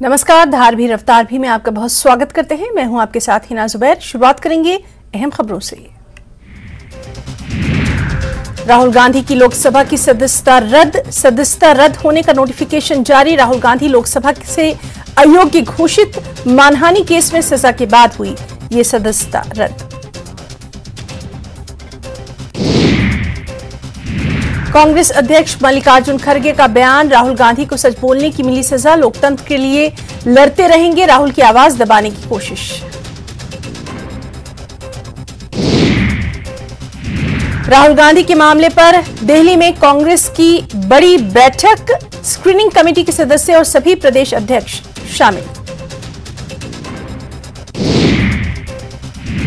नमस्कार, धार भी रफ्तार भी में आपका बहुत स्वागत करते हैं। मैं हूं आपके साथ हिना जुबैर। शुरुआत करेंगे अहम खबरों से। राहुल गांधी की लोकसभा की सदस्यता रद्द होने का नोटिफिकेशन जारी। राहुल गांधी लोकसभा से अयोग्य घोषित। मानहानि केस में सजा के बाद हुई ये सदस्यता रद्द। कांग्रेस अध्यक्ष मल्लिकार्जुन खड़गे का बयान। राहुल गांधी को सच बोलने की मिली सजा। लोकतंत्र के लिए लड़ते रहेंगे। राहुल की आवाज दबाने की कोशिश। राहुल गांधी के मामले पर दिल्ली में कांग्रेस की बड़ी बैठक। स्क्रीनिंग कमेटी के सदस्य और सभी प्रदेश अध्यक्ष शामिल।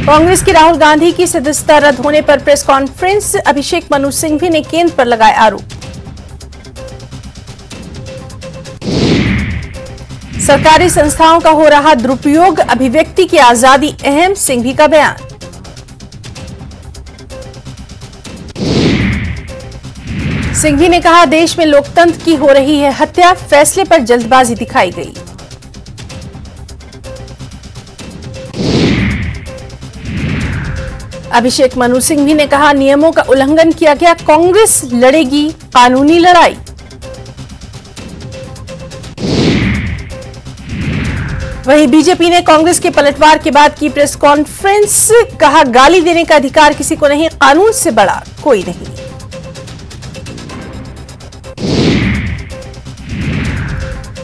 कांग्रेस की राहुल गांधी की सदस्यता रद्द होने पर प्रेस कॉन्फ्रेंस। अभिषेक मनु सिंघवी ने केंद्र पर लगाए आरोप। सरकारी संस्थाओं का हो रहा दुरुपयोग। अभिव्यक्ति की आजादी अहम। सिंघवी का बयान। सिंघवी ने कहा, देश में लोकतंत्र की हो रही है हत्या। फैसले पर जल्दबाजी दिखाई गई। अभिषेक मनु सिंघवी ने कहा, नियमों का उल्लंघन किया गया। कांग्रेस लड़ेगी कानूनी लड़ाई। वहीं बीजेपी ने कांग्रेस के पलटवार के बाद की प्रेस कॉन्फ्रेंस। कहा, गाली देने का अधिकार किसी को नहीं, कानून से बड़ा कोई नहीं।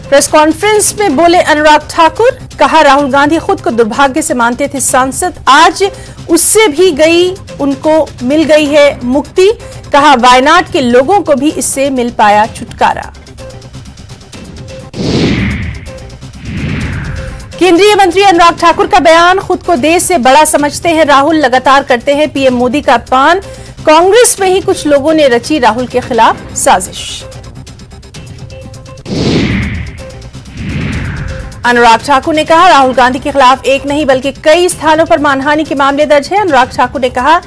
प्रेस कॉन्फ्रेंस में बोले अनुराग ठाकुर। कहा, राहुल गांधी खुद को दुर्भाग्य से मानते थे सांसद, आज उससे भी उनको मिल गई है मुक्ति। कहा, वायनाड के लोगों को भी इससे मिल पाया छुटकारा। केंद्रीय मंत्री अनुराग ठाकुर का बयान। खुद को देश से बड़ा समझते हैं राहुल, लगातार करते हैं पीएम मोदी का अपमान। कांग्रेस में ही कुछ लोगों ने रची राहुल के खिलाफ साजिश। अनुराग ठाकुर ने कहा, राहुल गांधी के खिलाफ एक नहीं बल्कि कई स्थानों पर मानहानि के मामले दर्ज हैं। अनुराग ठाकुर ने कहा,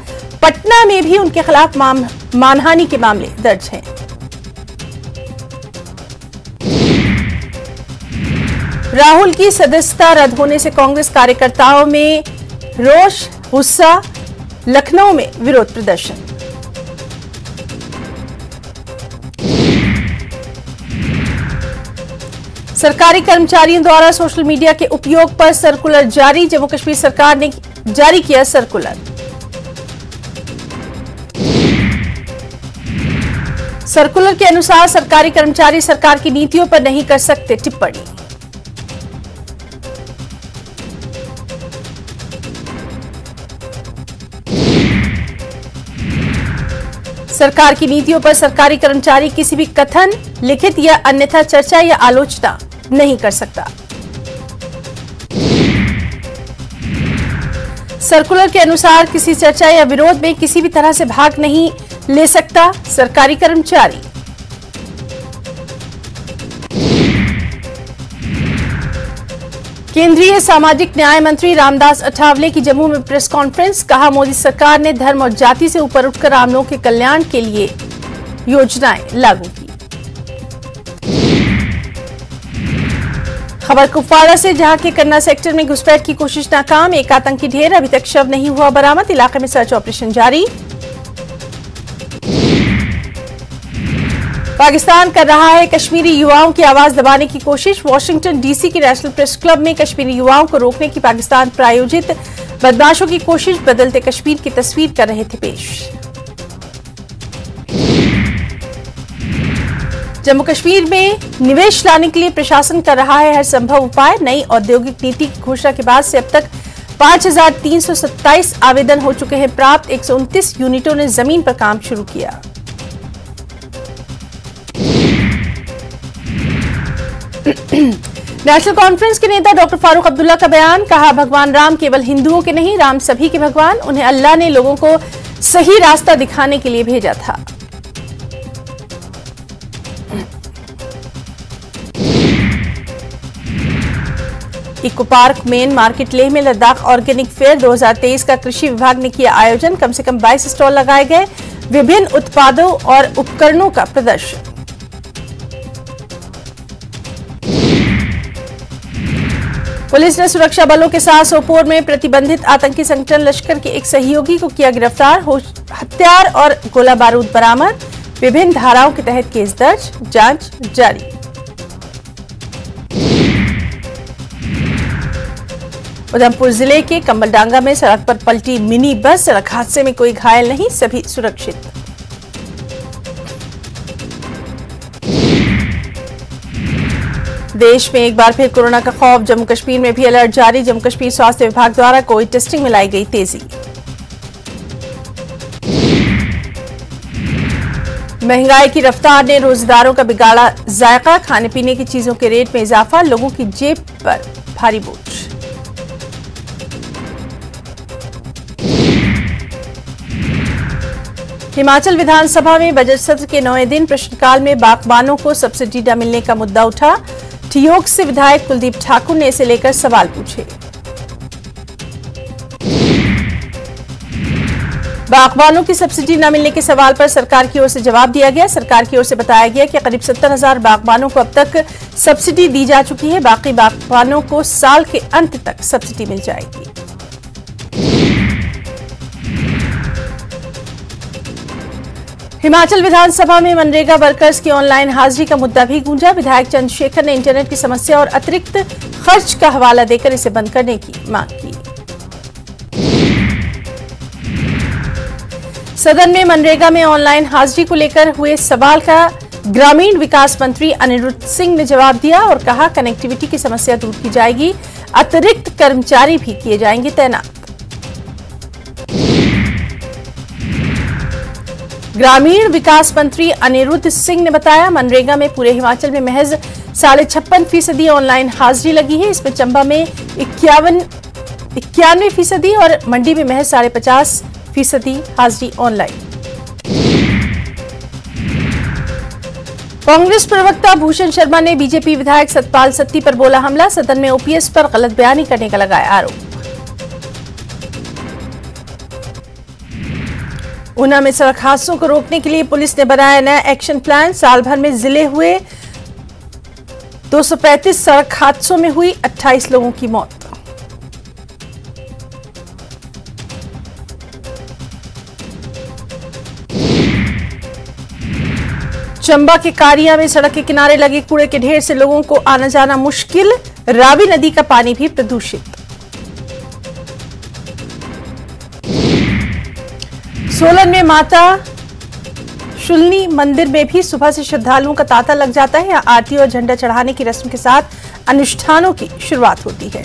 पटना में भी उनके खिलाफ मानहानि के मामले दर्ज हैं। राहुल की सदस्यता रद्द होने से कांग्रेस कार्यकर्ताओं में रोष, गुस्सा। लखनऊ में विरोध प्रदर्शन। सरकारी कर्मचारियों द्वारा सोशल मीडिया के उपयोग पर सर्कुलर जारी। जम्मू कश्मीर सरकार ने जारी किया सर्कुलर। सर्कुलर के अनुसार सरकारी कर्मचारी सरकार की नीतियों पर नहीं कर सकते टिप्पणी। सरकार की नीतियों पर सरकारी कर्मचारी किसी भी कथन, लिखित या अन्यथा चर्चा या आलोचना नहीं कर सकता। सर्कुलर के अनुसार किसी चर्चा या विरोध में किसी भी तरह से भाग नहीं ले सकता सरकारी कर्मचारी। केंद्रीय सामाजिक न्याय मंत्री रामदास अठावले की जम्मू में प्रेस कॉन्फ्रेंस। कहा, मोदी सरकार ने धर्म और जाति से ऊपर उठकर आम लोगों के कल्याण के लिए योजनाएं लागू की। खबर कुपवाड़ा से, जहां के कन्ना सेक्टर में घुसपैठ की कोशिश नाकाम। एक आतंकी ढेर, अभी तक शव नहीं हुआ बरामद। इलाके में सर्च ऑपरेशन जारी। पाकिस्तान कर रहा है कश्मीरी युवाओं की आवाज दबाने की कोशिश। वॉशिंगटन डीसी के नेशनल प्रेस क्लब में कश्मीरी युवाओं को रोकने की पाकिस्तान प्रायोजित बदमाशों की कोशिश। बदलते कश्मीर की तस्वीर कर रहे थे पेश। जम्मू कश्मीर में निवेश लाने के लिए प्रशासन कर रहा है हर संभव उपाय। नई औद्योगिक नीति की घोषणा के बाद से अब तक 5327 आवेदन हो चुके हैं प्राप्त। 129 यूनिटों ने जमीन पर काम शुरू किया। नेशनल कॉन्फ्रेंस के नेता डॉक्टर फारूक अब्दुल्ला का बयान। कहा, भगवान राम केवल हिंदुओं के नहीं, राम सभी के भगवान। उन्हें अल्लाह ने लोगों को सही रास्ता दिखाने के लिए भेजा था। Eco park main market Leh में लद्दाख ऑर्गेनिक फेयर 2023 का कृषि विभाग ने किया आयोजन। कम से कम 22 स्टॉल लगाए गए। विभिन्न उत्पादों और उपकरणों का प्रदर्शन। पुलिस ने सुरक्षा बलों के साथ सोपोर में प्रतिबंधित आतंकी संगठन लश्कर के एक सहयोगी को किया गिरफ्तार। हथियार और गोला बारूद बरामद। विभिन्न धाराओं के तहत केस दर्ज, जांच जारी। उधमपुर जिले के कम्बलडांगा में सड़क पर पलटी मिनी बस। सड़क हादसे में कोई घायल नहीं, सभी सुरक्षित। देश में एक बार फिर कोरोना का खौफ। जम्मू कश्मीर में भी अलर्ट जारी। जम्मू कश्मीर स्वास्थ्य विभाग द्वारा कोविड टेस्टिंग में लाई गई तेजी। महंगाई की रफ्तार ने रोजगारों का बिगाड़ा जायका। खाने पीने की चीजों के रेट में इजाफा, लोगों की जेब पर भारी बोझ। हिमाचल विधानसभा में बजट सत्र के 9वें दिन प्रश्नकाल में बागबानों को सब्सिडी न मिलने का मुद्दा उठा। ठियोग से विधायक कुलदीप ठाकुर ने इसे लेकर सवाल पूछे। बागबानों की सब्सिडी न मिलने के सवाल पर सरकार की ओर से जवाब दिया गया। सरकार की ओर से बताया गया कि करीब 70,000 बागबानों को अब तक सब्सिडी दी जा चुकी है। बाकी बागबानों को साल के अंत तक सब्सिडी मिल जाएगी। हिमाचल विधानसभा में मनरेगा वर्कर्स की ऑनलाइन हाजिरी का मुद्दा भी गूंजा। विधायक चंद्रशेखर ने इंटरनेट की समस्या और अतिरिक्त खर्च का हवाला देकर इसे बंद करने की मांग की। सदन में मनरेगा में ऑनलाइन हाजिरी को लेकर हुए सवाल का ग्रामीण विकास मंत्री अनिरुद्ध सिंह ने जवाब दिया और कहा, कनेक्टिविटी की समस्या दूर की जाएगी, अतिरिक्त कर्मचारी भी किए जाएंगे तैनात। ग्रामीण विकास मंत्री अनिरुद्ध सिंह ने बताया, मनरेगा में पूरे हिमाचल में महज 56.5% ऑनलाइन हाजिरी लगी है। इसमें चंबा में 91% और मंडी में महज 50.5% हाजिरी ऑनलाइन। कांग्रेस प्रवक्ता भूषण शर्मा ने बीजेपी विधायक सतपाल सत्ती पर बोला हमला। सदन में ओपीएस पर गलत बयानी करने का लगाया आरोप। ऊना में सड़क हादसों को रोकने के लिए पुलिस ने बनाया नया एक्शन प्लान। साल भर में जिले हुए 235 सड़क हादसों में हुई 28 लोगों की मौत। चंबा के कारिया में सड़क के किनारे लगे कूड़े के ढेर से लोगों को आना जाना मुश्किल। रावी नदी का पानी भी प्रदूषित। सोलन में माता शुल्नी मंदिर में भी सुबह से श्रद्धालुओं का तांता लग जाता है। यहां आरती और झंडा चढ़ाने की रस्म के साथ अनुष्ठानों की शुरुआत होती है।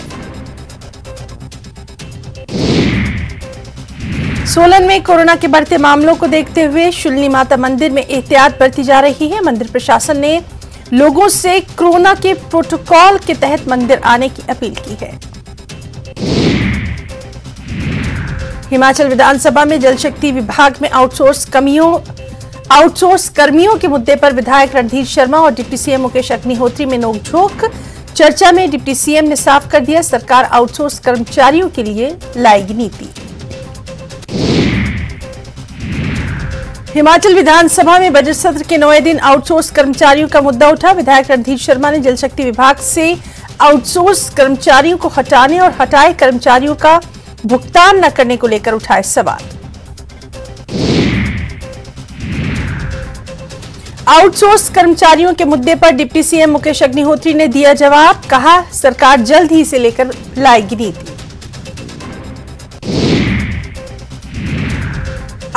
सोलन में कोरोना के बढ़ते मामलों को देखते हुए शुल्नी माता मंदिर में एहतियात बरती जा रही है। मंदिर प्रशासन ने लोगों से कोरोना के प्रोटोकॉल के तहत मंदिर आने की अपील की है। हिमाचल विधानसभा में जल शक्ति विभाग में आउटसोर्स कर्मियों के मुद्दे पर विधायक रणधीर शर्मा और डिप्टी सीएम मुकेश अग्निहोत्री में नोकझोंक। चर्चा में डिप्टी सीएम ने साफ कर दिया, सरकार आउटसोर्स कर्मचारियों के लिए लाएगी नीति। हिमाचल विधानसभा में बजट सत्र के 9वें दिन आउटसोर्स कर्मचारियों का मुद्दा उठा। विधायक रणधीर शर्मा ने जल शक्ति विभाग से आउटसोर्स कर्मचारियों को हटाने और हटाए कर्मचारियों का भुगतान न करने को लेकर उठाए सवाल। आउटसोर्स कर्मचारियों के मुद्दे पर डिप्टी सीएम मुकेश अग्निहोत्री ने दिया जवाब। कहा, सरकार जल्द ही इसे लेकर लाएगी नीति।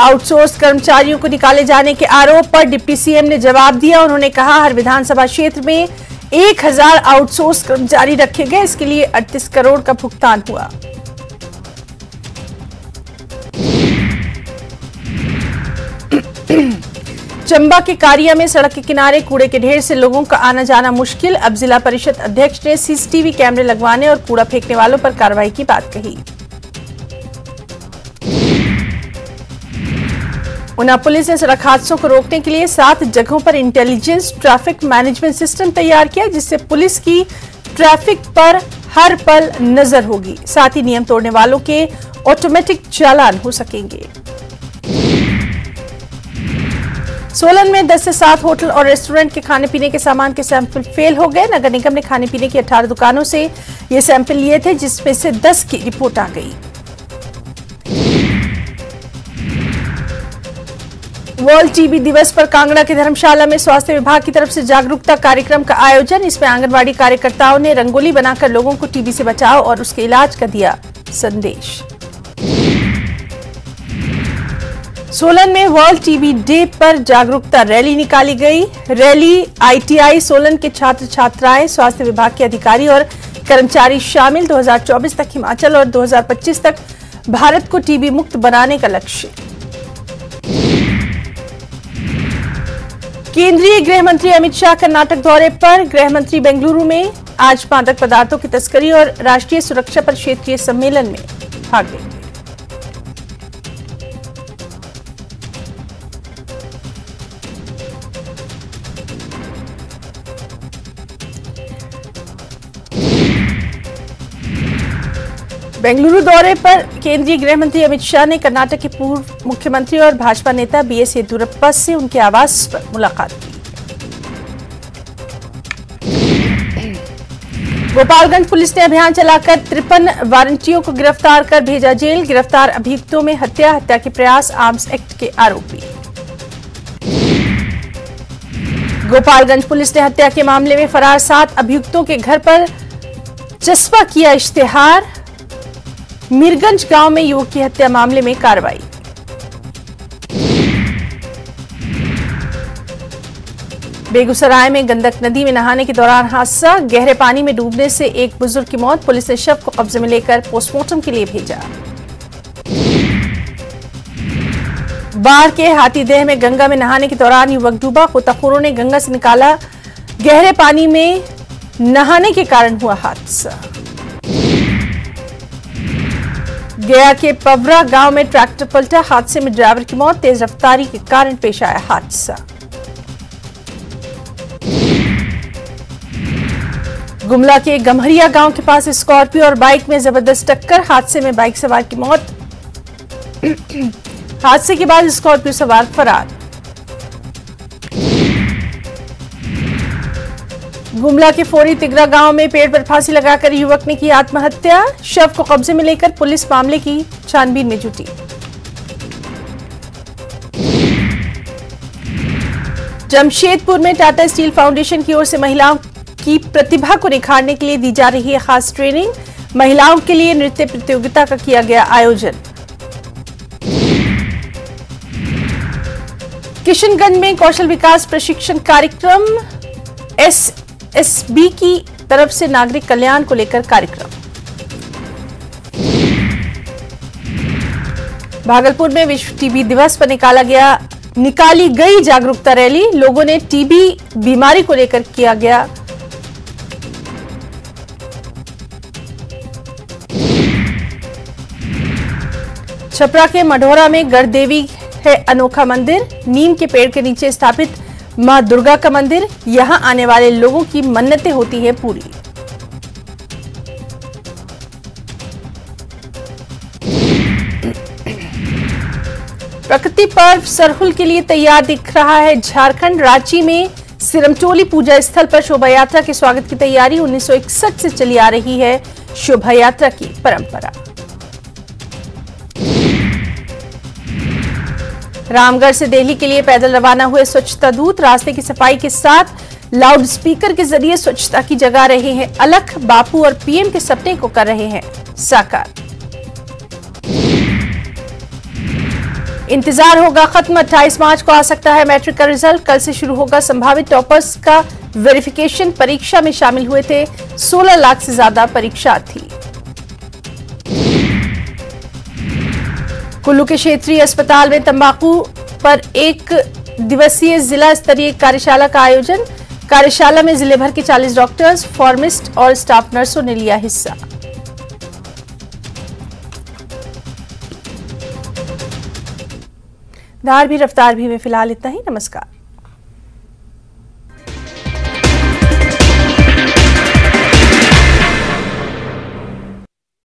आउटसोर्स कर्मचारियों को निकाले जाने के आरोप पर डिप्टी सीएम ने जवाब दिया। उन्होंने कहा, हर विधानसभा क्षेत्र में 1000 आउटसोर्स कर्मचारी रखे गए। इसके लिए 38 करोड़ का भुगतान हुआ। चंबा के कारिया में सड़क के किनारे कूड़े के ढेर से लोगों का आना जाना मुश्किल। अब जिला परिषद अध्यक्ष ने सीसीटीवी कैमरे लगवाने और कूड़ा फेंकने वालों पर कार्रवाई की बात कही। ऊना पुलिस ने सड़क हादसों को रोकने के लिए 7 जगहों पर इंटेलिजेंस ट्रैफिक मैनेजमेंट सिस्टम तैयार किया, जिससे पुलिस की ट्रैफिक पर हर पल नजर होगी। साथ ही नियम तोड़ने वालों के ऑटोमेटिक चालान हो सकेंगे। सोलन में 10 से 7 होटल और रेस्टोरेंट के खाने पीने के सामान के सैंपल फेल हो गए। नगर निगम ने खाने पीने की 18 दुकानों से ये सैंपल लिए थे, जिसमें से 10 की रिपोर्ट आ गई। वर्ल्ड टीबी दिवस पर कांगड़ा के धर्मशाला में स्वास्थ्य विभाग की तरफ से जागरूकता कार्यक्रम का आयोजन। इसमें आंगनबाड़ी कार्यकर्ताओं ने रंगोली बनाकर लोगों को टीबी से बचाव और उसके इलाज का दिया संदेश। सोलन में वर्ल्ड टीबी डे पर जागरूकता रैली निकाली गई। रैली आईटीआई सोलन के छात्र छात्राएं, स्वास्थ्य विभाग के अधिकारी और कर्मचारी शामिल। 2024 तक हिमाचल और 2025 तक भारत को टीबी मुक्त बनाने का लक्ष्य। केंद्रीय गृह मंत्री अमित शाह कर्नाटक दौरे पर। गृह मंत्री बेंगलुरु में आज मादक पदार्थों की तस्करी और राष्ट्रीय सुरक्षा पर क्षेत्रीय सम्मेलन में भाग लेंगे। बेंगलुरु दौरे पर केंद्रीय गृह मंत्री अमित शाह ने कर्नाटक के पूर्व मुख्यमंत्री और भाजपा नेता बीएस येदियुरप्पा से उनके आवास पर मुलाकात की। गोपालगंज पुलिस ने अभियान चलाकर 53 वारंटियों को गिरफ्तार कर भेजा जेल। गिरफ्तार अभियुक्तों में हत्या के प्रयास, आर्म्स एक्ट के आरोपी। गोपालगंज पुलिस ने हत्या के मामले में फरार 7 अभियुक्तों के घर पर चस्पा किया इश्तेहार। मीरगंज गांव में युवक की हत्या मामले में कार्रवाई। बेगूसराय में गंडक नदी में नहाने के दौरान हादसा। गहरे पानी में डूबने से एक बुजुर्ग की मौत। पुलिस ने शव को कब्जे में लेकर पोस्टमार्टम के लिए भेजा। बाढ़ के हाथीदेह में गंगा में नहाने के दौरान युवक डूबा। गोताखोरों ने गंगा से निकाला। गहरे पानी में नहाने के कारण हुआ हादसा। गया के पवरा गांव में ट्रैक्टर पलटा। हादसे में ड्राइवर की मौत। तेज रफ्तारी के कारण पेश आया हादसा। गुमला के गम्हरिया गांव के पास स्कॉर्पियो और बाइक में जबरदस्त टक्कर। हादसे में बाइक सवार की मौत। हादसे के बाद स्कॉर्पियो सवार फरार। गुमला के फोरी तिगरा गांव में पेड़ पर फांसी लगाकर युवक ने की आत्महत्या। शव को कब्जे में लेकर पुलिस मामले की छानबीन में जुटी। जमशेदपुर में टाटा स्टील फाउंडेशन की ओर से महिलाओं की प्रतिभा को निखारने के लिए दी जा रही है खास ट्रेनिंग। महिलाओं के लिए नृत्य प्रतियोगिता का किया गया आयोजन। किशनगंज में कौशल विकास प्रशिक्षण कार्यक्रम। एसएसबी की तरफ से नागरिक कल्याण को लेकर कार्यक्रम। भागलपुर में विश्व टीबी दिवस पर निकाली गई जागरूकता रैली। लोगों ने टीबी बीमारी को लेकर किया गया। छपरा के मढ़ौरा में गढ़देवी है अनोखा मंदिर। नीम के पेड़ के नीचे स्थापित मां दुर्गा का मंदिर। यहां आने वाले लोगों की मन्नतें होती है पूरी। प्रकृति पर्व सरहुल के लिए तैयार दिख रहा है झारखंड। रांची में सिरमटोली पूजा स्थल पर शोभा यात्रा के स्वागत की तैयारी। 1961 से चली आ रही है शोभा यात्रा की परंपरा। रामगढ़ से दिल्ली के लिए पैदल रवाना हुए स्वच्छता दूत। रास्ते की सफाई के साथ लाउड स्पीकर के जरिए स्वच्छता की जगा रहे हैं अलख। बापू और पीएम के सपने को कर रहे हैं साकार। इंतजार होगा खत्म। 28 मार्च को आ सकता है मैट्रिक का रिजल्ट। कल से शुरू होगा संभावित टॉपर्स का वेरिफिकेशन। परीक्षा में शामिल हुए थे 16 लाख से ज्यादा परीक्षार्थी। कुल्लू के क्षेत्रीय अस्पताल में तंबाकू पर 1 दिवसीय जिला स्तरीय कार्यशाला का आयोजन। कार्यशाला में जिले भर के 40 डॉक्टर्स, फार्मिस्ट और स्टाफ नर्सों ने लिया हिस्सा। धार भी रफ्तार भी में फिलहाल इतना ही। नमस्कार।